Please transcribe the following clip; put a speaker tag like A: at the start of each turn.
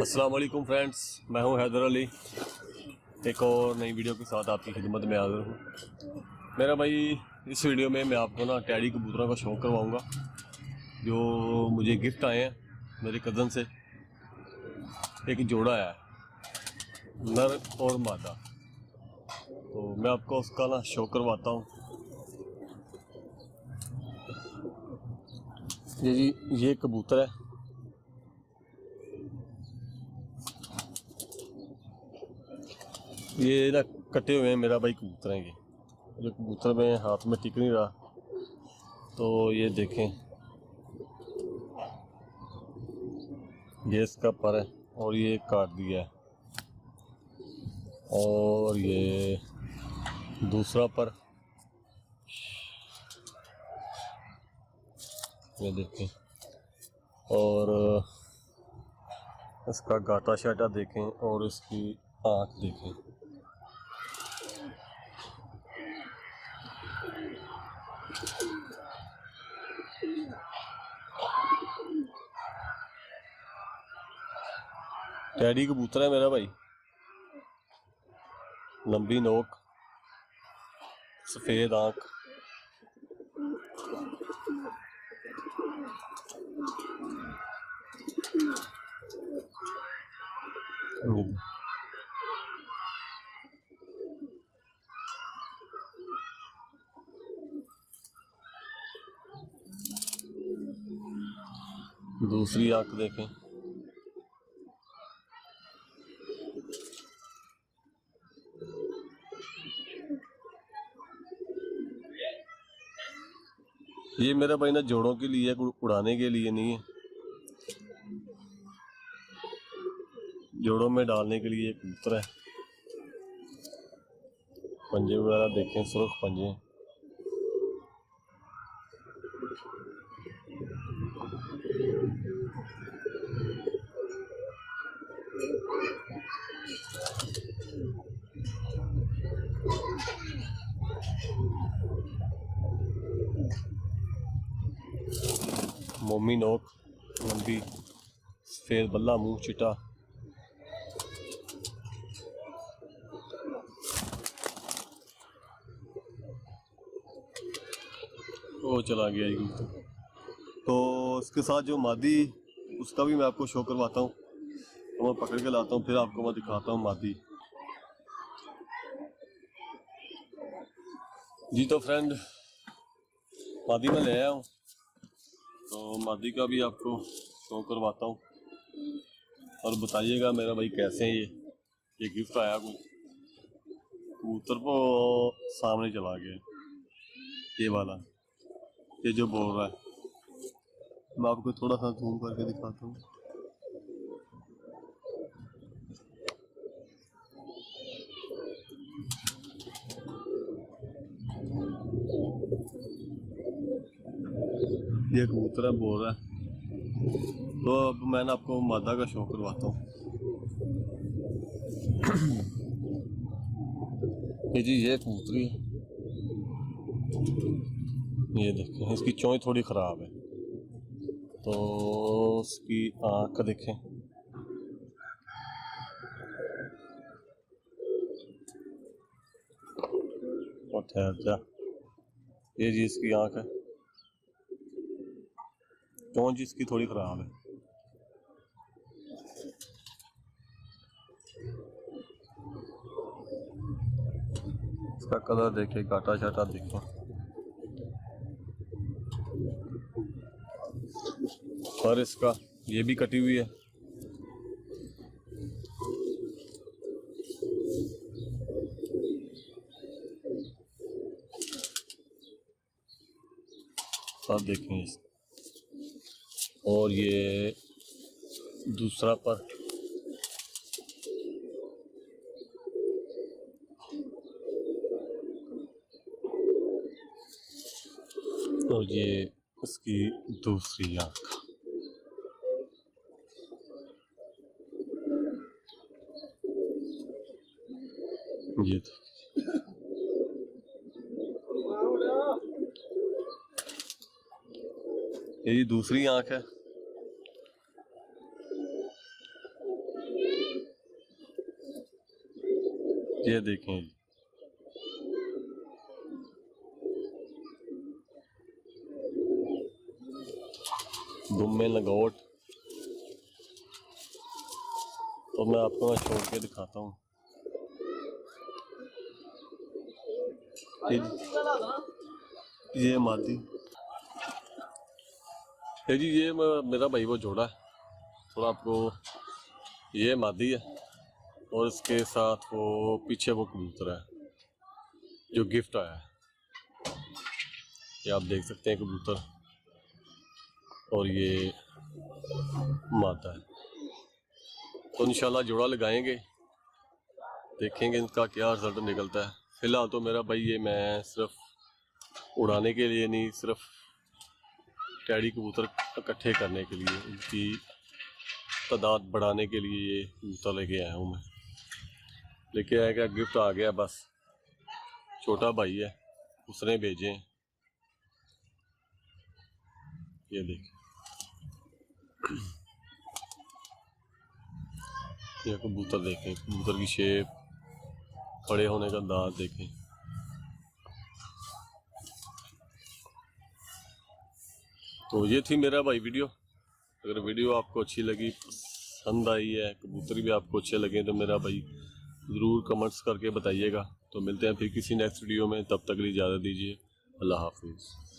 A: अस्सलाम वालेकुम फ्रेंड्स, मैं हूं हैदर अली। एक और नई वीडियो के साथ आपकी खिदमत में हाज़िर हूं। मेरा भाई, इस वीडियो में मैं आपको ना टैडी कबूतरों का शौक़ करवाऊंगा जो मुझे गिफ्ट आए हैं मेरे कज़न से। एक जोड़ा है, नर और मादा, तो मैं आपको उसका ना शौक़ करवाता हूँ। ये जी, ये कबूतर है। ये ना कटे हुए हैं मेरा भाई कबूतर हैं। ये कबूतर में हाथ में टिक नहीं रहा, तो ये देखें, ये इसका पर है और ये काट दिया है, और ये दूसरा पर, ये देखें, और इसका गाटा शाटा देखें और इसकी आँख देखें। टैडी कबूतर है मेरा भाई, लंबी नोक, सफ़ेद आँख। दूसरी आँख देखें। ये मेरा भाई ना जोड़ों के लिए, उड़ाने के लिए नहीं है, जोड़ों में डालने के लिए कबूतर है। पंजे वगैरह देखें, सुर्ख पंजे। मोमी नोक, लंबी, सफ़ेद बल्ला मुंह, चिटा। वो चला गया ये कबूतर। तो इसके साथ जो मादी, उसका भी मैं आपको शो करवाता हूँ। तो मैं पकड़ के लाता हूँ, फिर आपको मैं दिखाता हूँ मादी। जी तो फ्रेंड, मादी में ले आया हूँ, तो मादी का भी आपको शो करवाता हूँ। और बताइएगा मेरा भाई कैसे हैं ये गिफ्ट आया कोई। कबूतर को सामने चला गया ये वाला, ये जो बोल रहा है। मैं आपको थोड़ा सा जूम करके दिखाता हूँ। ये कबूतर है, बोल रहा है। तो अब मैंने आपको मादा का शो करवाता हूँ। ये जी, ये कबूतरी है, ये देखें, इसकी चोंच थोड़ी ख़राब है, तो उसकी आँख देखें। और ठहर जा, ये जी इसकी आँख है, चोंच इसकी थोड़ी ख़राब है। इसका कलर देखें, काटा शाटा देखें। और इसका ये भी कटी हुई है। और देखें, और ये दूसरा पर, और ये इसकी दूसरी आँख। ये ये दूसरी आँख है। ये देखें जी, दुम्मे लगोट। तो मैं आपको छोड़ के दिखाता हूँ। ये मादी है जी, ये मेरा भाई वो जोड़ा है। थोड़ा आपको, ये मादी है और इसके साथ वो पीछे वो कबूतर है जो गिफ्ट आया है। ये आप देख सकते हैं कबूतर, और ये मादा है। तो इंशाल्लाह जोड़ा लगाएंगे, देखेंगे इनका क्या रिजल्ट निकलता है। फिलहाल तो मेरा भाई ये मैं सिर्फ उड़ाने के लिए नहीं, सिर्फ टैडी कबूतर इकट्ठे करने के लिए, उनकी तादाद बढ़ाने के लिए ये कबूतर लेके आया हूँ मैं। लेके आया क्या, गिफ्ट आ गया बस। छोटा भाई है, उसने भेजे हैं। ये देख, ये कबूतर देखें, कबूतर की शेप, खड़े होने का अंदाज देखें। तो ये थी मेरा भाई वीडियो। अगर वीडियो आपको अच्छी लगी, पसंद आई है, कबूतर भी आपको अच्छे लगे, तो मेरा भाई ज़रूर कमेंट्स करके बताइएगा। तो मिलते हैं फिर किसी नेक्स्ट वीडियो में, तब तक के लिए इजाज़त दीजिए। अल्लाह हाफिज़।